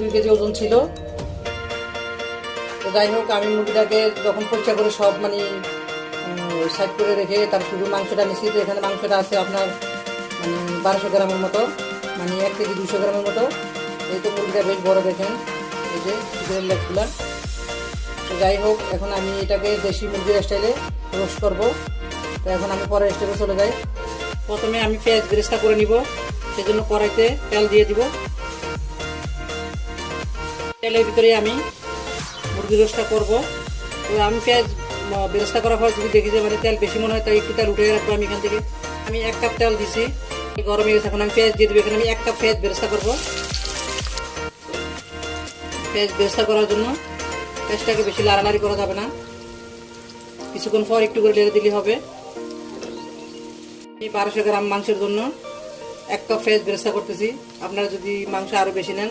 2 KG ওজন ছিল। তো যাই হোক, আমি মুরগিটাকে যখন পরিষ্কার করে সব মানে সাইড করে রেখে তার শুধু মাংসটা নিচ্ছি। তো এখানে মাংসটা আছে আপনার মানে 1200 গ্রামের মতো, মানে 1 কেজি 200 গ্রামের মতো। এই তো মুরগিটা বেশ বড়, দেখেন এই যে চিকেনের লেগগুলা। তো যাই হোক, এখন আমি এটাকে দেশি মুরগির স্টাইলে রোস্ট করবো। তো এখন আমি পরের স্টেপে চলে যাই। প্রথমে আমি পেঁয়াজ বেরেস্তা করে নিব, সেজন্য কড়াইতে তেল দিয়ে দিব। তেলের ভিতরে আমি মুরগি রোস্টটা করবো। তো আমি পেঁয়াজ বেরেস্তা করার পর যদি দেখি যে মানে তেল বেশি মনে হয়, তাই একটু তেল উঠে রাখবো আমি এখান থেকে। আমি 1 কাপ তেল দিছি, গরম হয়ে গেছে। এখন আমি পেঁয়াজ দিয়ে দেবো। এখানে আমি 1 কাপ পেঁয়াজ বেরেস্তা করবো। পেঁয়াজ বেরেস্তা করার জন্য পেঁয়াজটাকে বেশি লাড়ালাড়ি করা যাবে না, কিছুক্ষণ পর একটু করে লেড়ে দিলে হবে। আমি 1200 গ্রাম মাংসের জন্য 1 কাপ পেঁয়াজ বেরেস্তা করতেছি। আপনারা যদি মাংস আরও বেশি নেন